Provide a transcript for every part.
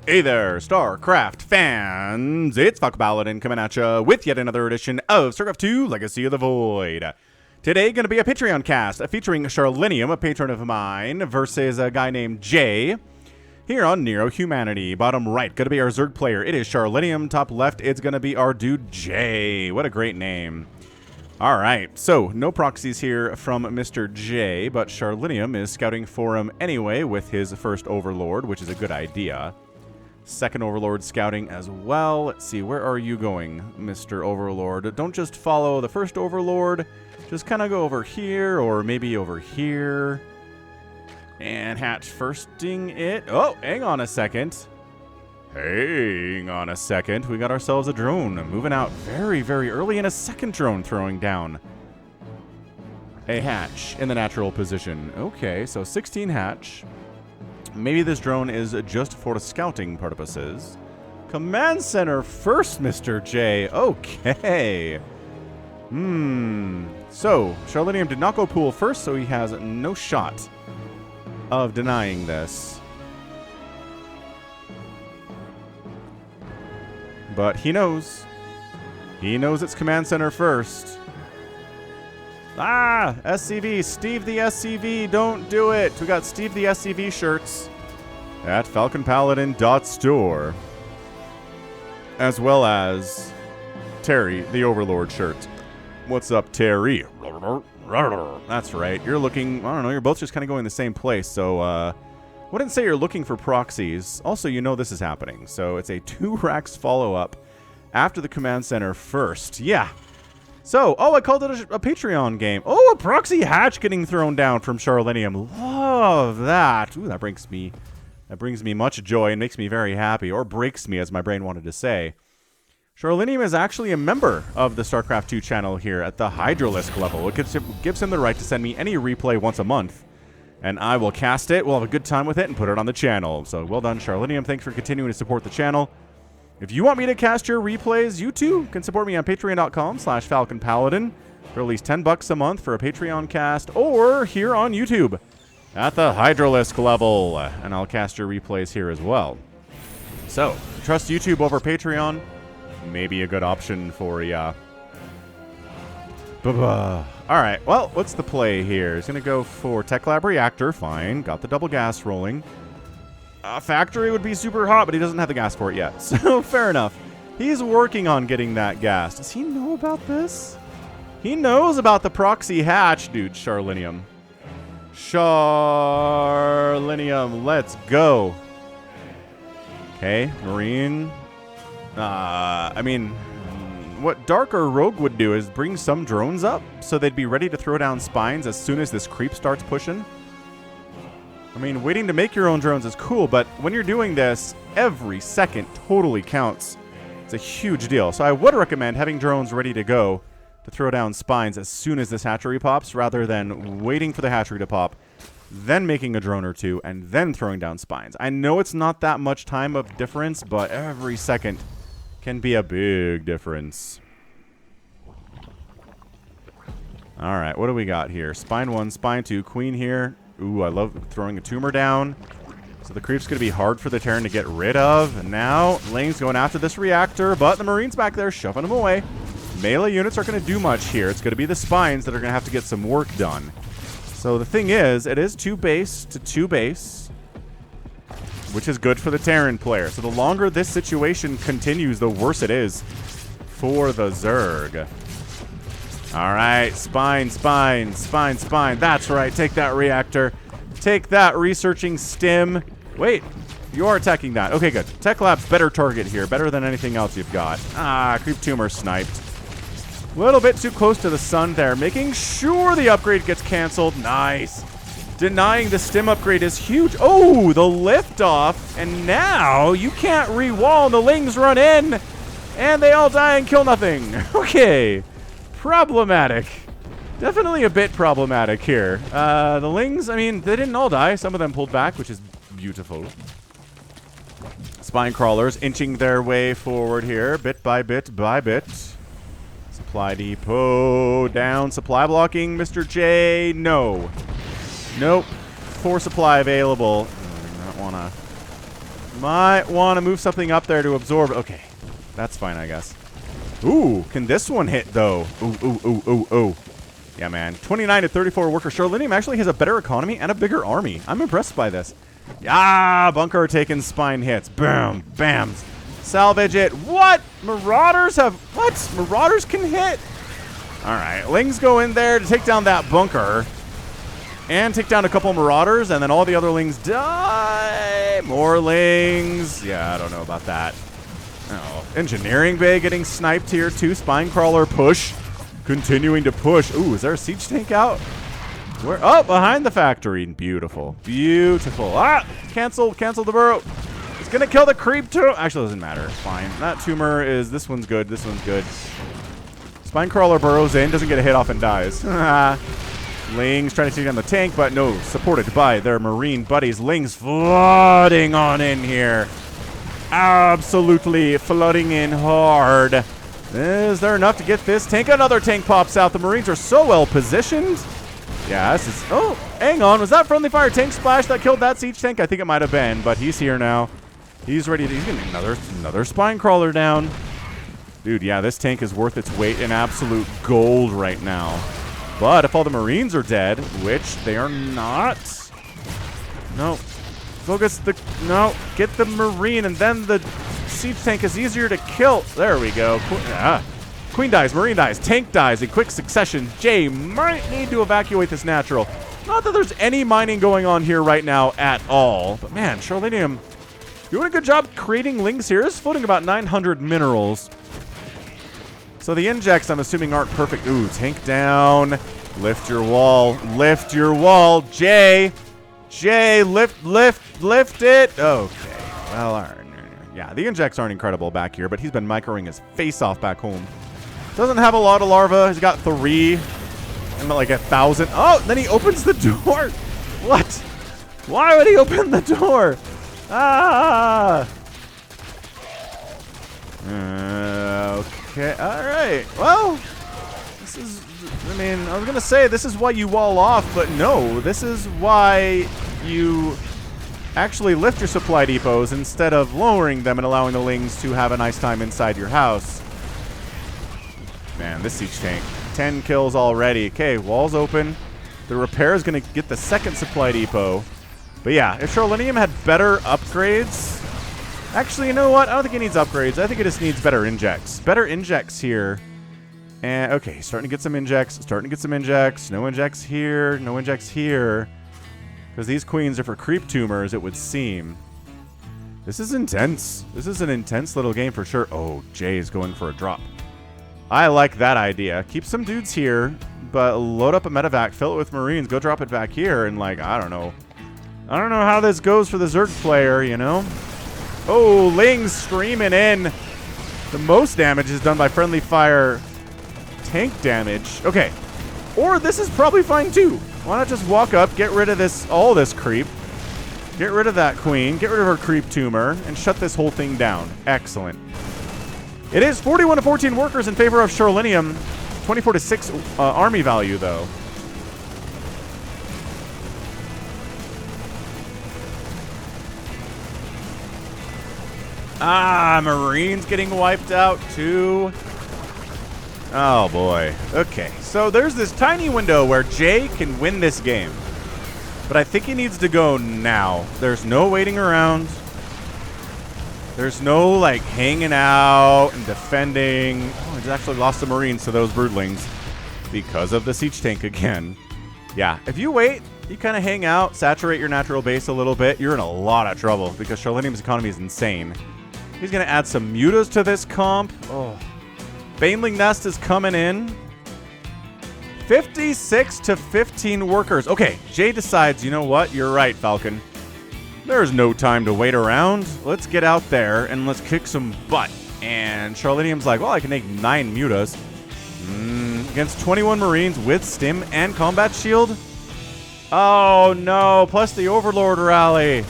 Hey there, StarCraft fans! It's Falcon Paladin coming at you with yet another edition of StarCraft 2 Legacy of the Void. Today, going to be a Patreon cast featuring charlenium, a patron of mine, versus a guy named Jay here on Nero Humanity. Bottom right, going to be our Zerg player. It is charlenium. Top left, it's going to be our dude Jay. What a great name. Alright, so no proxies here from Mr. J, but charlenium is scouting for him anyway with his first overlord, which is a good idea. Second overlord scouting as well. Let's see, where are you going, Mr. Overlord? Don't just follow the first overlord. Just kind of go over here or maybe over here. And hatch firsting it. Oh, hang on a second. Hang on a second. We got ourselves a drone moving out very, very early, and a second drone throwing down a hatch in the natural position. Okay, so 16 hatch. Maybe this drone is just for scouting purposes. Command center first, Mr. J. Okay. So, charlenium did not go pool first, so he has no shot of denying this. But he knows. He knows it's command center first. Ah! SCV! Steve the SCV! Don't do it! We got Steve the SCV shirts at falconpaladin.store. As well as Terry the Overlord shirt. What's up, Terry? That's right. You're looking... I don't know, you're both just kind of going the same place, so, wouldn't say you're looking for proxies. Also, you know this is happening, so it's a 2 racks follow-up after the command center first. Yeah. So, oh, I called it a Patreon game. Oh, a proxy hatch getting thrown down from charlenium. Love that. Ooh, that brings me much joy and makes me very happy, or breaks me, as my brain wanted to say. Charlenium is actually a member of the StarCraft 2 channel here at the Hydralisk level. It gives him the right to send me any replay once a month, and I will cast it, we'll have a good time with it, and put it on the channel. So, well done, Charlenium. Thanks for continuing to support the channel. If you want me to cast your replays, you too can support me on patreon.com/FalconPaladin for at least $10 a month for a Patreon cast, or here on YouTube at the Hydralisk level, and I'll cast your replays here as well. So, trust YouTube over Patreon, maybe a good option for ya. Alright, well, what's the play here? He's going to go for Tech Lab Reactor, fine, got the double gas rolling. Factory would be super hot, but he doesn't have the gas for it yet. So, fair enough. He's working on getting that gas. Does he know about this? He knows about the proxy hatch, dude, charlenium. Charlenium, let's go. Okay, Marine. I mean, what Dark or Rogue would do is bring some drones up, so they'd be ready to throw down spines as soon as this creep starts pushing. I mean, waiting to make your own drones is cool, but when you're doing this, every second totally counts. It's a huge deal. So I would recommend having drones ready to go to throw down spines as soon as this hatchery pops, rather than waiting for the hatchery to pop, then making a drone or two, and then throwing down spines. I know it's not that much time of difference, but every second can be a big difference. Alright, what do we got here? Spine 1, Spine 2, Queen here. Ooh, I love throwing a tumor down. So the creep's going to be hard for the Terran to get rid of. And now, Lane's going after this reactor, but the Marines back there shoving him away. Melee units aren't going to do much here. It's going to be the Spines that are going to have to get some work done. So the thing is, it is 2 base to 2 base, which is good for the Terran player. So the longer this situation continues, the worse it is for the Zerg. Alright, spine, spine, spine, spine. That's right, take that reactor. Take that researching stim. Wait, you are attacking that. Okay, good. Tech Lab's better target here, better than anything else you've got. Ah, creep tumor sniped. A little bit too close to the sun there, making sure the upgrade gets canceled. Nice. Denying the stim upgrade is huge. Oh, the liftoff. And now you can't re-wall. The Lings run in, and they all die and kill nothing. Okay. Problematic. Definitely a bit problematic here. The Lings, I mean, they didn't all die. Some of them pulled back, which is beautiful. Spine crawlers inching their way forward here, bit by bit by bit. Supply depot down. Supply blocking, Mr. J. No. Nope. 4 supply available. I do not want to Might want to move something up there to absorb. Okay, that's fine, I guess. Ooh, can this one hit, though? Ooh, ooh, ooh, ooh, ooh. Yeah, man. 29 to 34 workers. Charlenium actually has a better economy and a bigger army. I'm impressed by this. Yeah, bunker taking spine hits. Boom, bam. Salvage it. What? Marauders have... What? Marauders can hit? All right. Lings go in there to take down that bunker. And take down a couple Marauders, and then all the other Lings die. More Lings. Yeah, I don't know about that. Oh, Engineering Bay getting sniped here, too. Spine Crawler push. Continuing to push. Ooh, is there a siege tank out? Where? Oh, behind the factory. Beautiful. Beautiful. Ah! Cancel the burrow. It's going to kill the creep, too. Actually, it doesn't matter. It's fine. That tumor is... This one's good. This one's good. Spine Crawler burrows in, doesn't get a hit off, and dies. Lings trying to take down the tank, but no, supported by their marine buddies. Lings flooding on in here. Absolutely flooding in hard. Is there enough to get this tank? Another tank pops out. The Marines are so well positioned. Yeah, this is... Oh, hang on. Was that friendly fire tank splash that killed that siege tank? I think it might have been, but he's here now. He's ready to... He's getting another spine crawler down. Dude, yeah, this tank is worth its weight in absolute gold right now. But if all the Marines are dead, which they are not... No. Focus the... No. Get the Marine, and then the siege tank is easier to kill. There we go. Queen dies, Marine dies, tank dies in quick succession. Jay might need to evacuate this natural. Not that there's any mining going on here right now at all. But man, Charlenium doing a good job creating Lings here. It's floating about 900 minerals. So the injects, I'm assuming, aren't perfect. Ooh, tank down. Lift your wall. Lift your wall. Jay, lift it. Okay. Well, all right. Yeah, the injects aren't incredible back here, but he's been microing his face off back home. Doesn't have a lot of larvae. He's got 3 and like 1,000. Oh, then he opens the door. What? Why would he open the door? Ah. Okay. All right. Well, this is... I mean, I was going to say this is why you wall off, but no. This is why you actually lift your supply depots instead of lowering them and allowing the Lings to have a nice time inside your house. Man, this siege tank. 10 kills already. Okay, walls open. The repair is going to get the second supply depot. But yeah, if Charlenium had better upgrades... Actually, you know what? I don't think it needs upgrades. I think it just needs better injects. Better injects here. And, okay, starting to get some injects. Starting to get some injects. No injects here. No injects here. Because these queens are for creep tumors, it would seem. This is intense. This is an intense little game for sure. Oh, Jay is going for a drop. I like that idea. Keep some dudes here, but load up a medevac, fill it with Marines, go drop it back here, and like, I don't know. I don't know how this goes for the Zerg player, you know? Oh, Ling's streaming in. The most damage is done by friendly fire tank damage. Okay. Or this is probably fine too. Why not just walk up, get rid of this, all this creep, get rid of that queen, get rid of her creep tumor, and shut this whole thing down. Excellent. It is 41 to 14 workers in favor of Charlenium. 24 to 6 army value, though. Ah, Marines getting wiped out, too. Oh, boy. Okay, so there's this tiny window where Jay can win this game. But I think he needs to go now. There's no waiting around. There's no, like, hanging out and defending. Oh, he's actually lost the Marines to those broodlings because of the siege tank again. Yeah, if you wait, you kind of hang out, saturate your natural base a little bit, you're in a lot of trouble because Charlenium's economy is insane. He's going to add some mutas to this comp. Oh. Baneling Nest is coming in. 56 to 15 workers. Okay, Jay decides, you know what? You're right, Falcon. There's no time to wait around. Let's get out there and let's kick some butt. And Charlenium's like, well, I can make 9 mutas. Against 21 Marines with stim and combat shield? Oh, no. Plus the Overlord rally.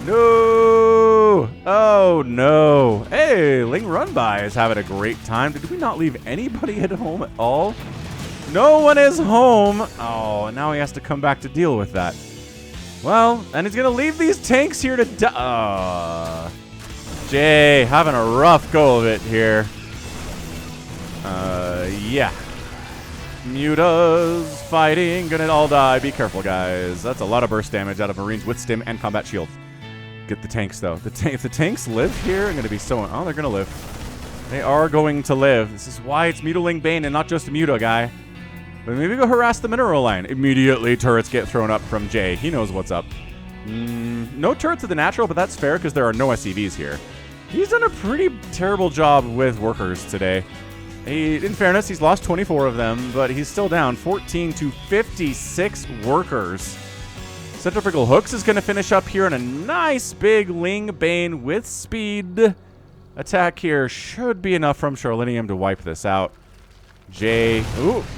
No. Oh, no. Hey, Ling Runby is having a great time. Did we not leave anybody at home at all? No one is home. Oh, now he has to come back to deal with that. Well, and he's going to leave these tanks here to die. Jay having a rough go of it here. Yeah. Mutas fighting, gonna all die. Be careful, guys. That's a lot of burst damage out of Marines with stim and combat shield. Get the tanks, though. If the tanks live here, I'm gonna be so... Oh, they're gonna live. They are going to live. This is why it's Mutaling Bane and not just a Muta guy. But maybe go harass the mineral line. Immediately, turrets get thrown up from Jay. He knows what's up. No turrets of the natural, but that's fair because there are no SCVs here. He's done a pretty terrible job with workers today. In fairness, he's lost 24 of them, but he's still down 14 to 56 workers. Centrifugal Hooks is going to finish up here in a nice big Ling Bane with speed. Attack here should be enough from Charlenium to wipe this out. Jay,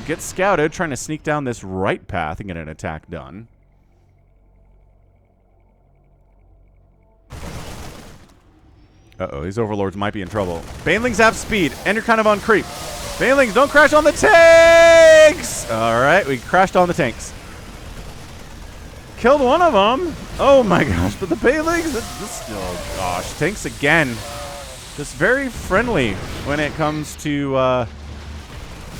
gets scouted, trying to sneak down this right path and get an attack done. Uh-oh, these overlords might be in trouble. Banelings have speed, and you're kind of on creep. Banelings, don't crash on the tanks! Alright, we crashed on the tanks. Killed one of them. Oh my gosh, but the Banelings, oh gosh, tanks again. Just very friendly when it comes to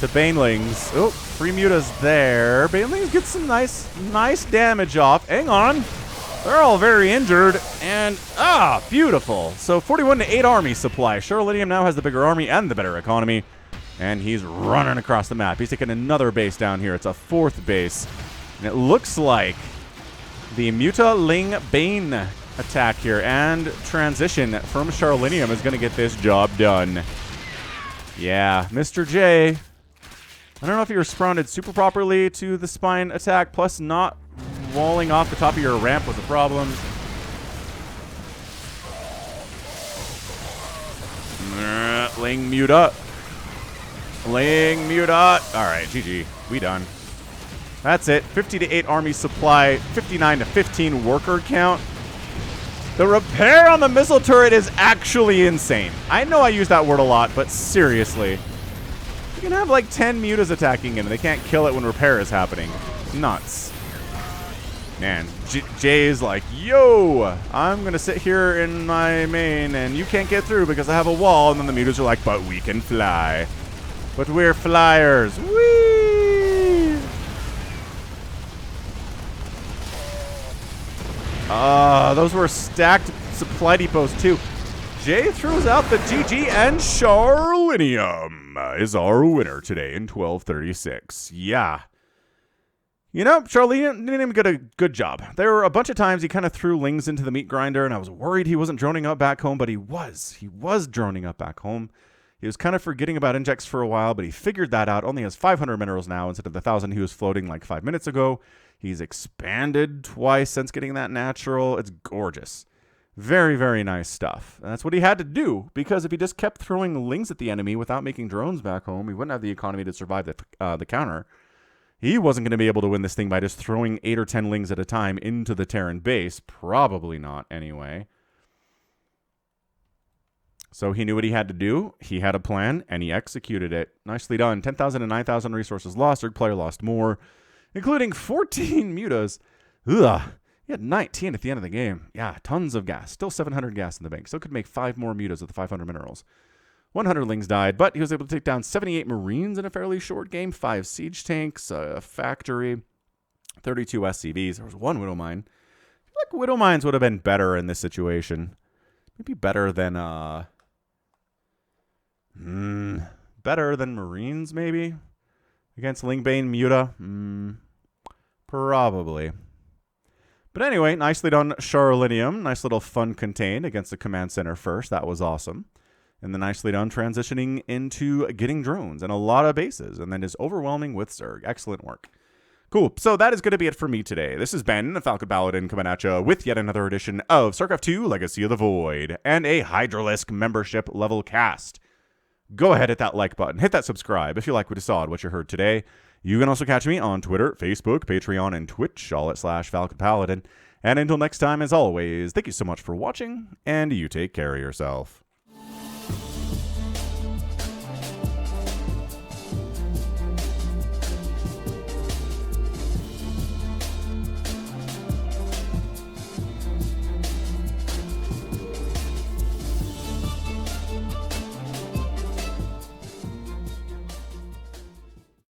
Banelings. Oh, free mutas there. Banelings get some nice damage off. Hang on. They're all very injured, and beautiful. So 41 to 8 army supply. Charlenium now has the bigger army and the better economy, and he's running across the map. He's taking another base down here. It's a 4th base, and it looks like the Muta Ling Bane attack here and transition from Charlenium is going to get this job done. Yeah, Mr. J. I don't know if you responded super properly to the spine attack, plus not walling off the top of your ramp was a problem. Ling Muta. Ling Muta. Alright, GG. We done. That's it. 50 to 8 army supply, 59 to 15 worker count. The repair on the missile turret is actually insane. I know I use that word a lot, but seriously. You can have like 10 mutas attacking him and they can't kill it when repair is happening. Nuts. Man, Jay's like, yo, I'm going to sit here in my main and you can't get through because I have a wall. And then the mutas are like, but we can fly. But we're flyers. Whee! Those were stacked supply depots too. Jay throws out the GG and Charlenium is our winner today in 1236. Yeah. You know, Charlenium didn't even get a good job. There were a bunch of times he kind of threw lings into the meat grinder, and I was worried he wasn't droning up back home, but he was. He was droning up back home. He was kind of forgetting about injects for a while, but he figured that out. Only has 500 minerals now instead of the 1,000 he was floating like 5 minutes ago. He's expanded twice since getting that natural. It's gorgeous. Very, very nice stuff. And that's what he had to do, because if he just kept throwing lings at the enemy without making drones back home, he wouldn't have the economy to survive the counter. He wasn't going to be able to win this thing by just throwing 8 or 10 lings at a time into the Terran base. Probably not, anyway. So he knew what he had to do. He had a plan, and he executed it. Nicely done. 10,000 and 9,000 resources lost. Third player lost more, including 14 mutas. Ugh. He had 19 at the end of the game. Yeah, tons of gas. Still 700 gas in the bank. Still could make 5 more mutas with the 500 minerals. 100 lings died, but he was able to take down 78 Marines in a fairly short game, 5 siege tanks, a factory, 32 SCVs. There was 1 Widow Mine. I feel like Widow Mines would have been better in this situation. Maybe better than Marines, maybe? Against Lingbane Muta? Probably. But anyway, nicely done, Charlenium. Nice little fun contained against the command center first. That was awesome. And then nicely done transitioning into getting drones and a lot of bases. And then is overwhelming with Zerg. Excellent work. Cool. So that is going to be it for me today. This has been the Falcon Paladin coming at you with yet another edition of StarCraft 2 Legacy of the Void and a Hydralisk membership level cast. Go ahead, hit that like button. Hit that subscribe if you like what you saw and what you heard today. You can also catch me on Twitter, Facebook, Patreon, and Twitch, all at /Falcon Paladin. And until next time, as always, thank you so much for watching, and you take care of yourself.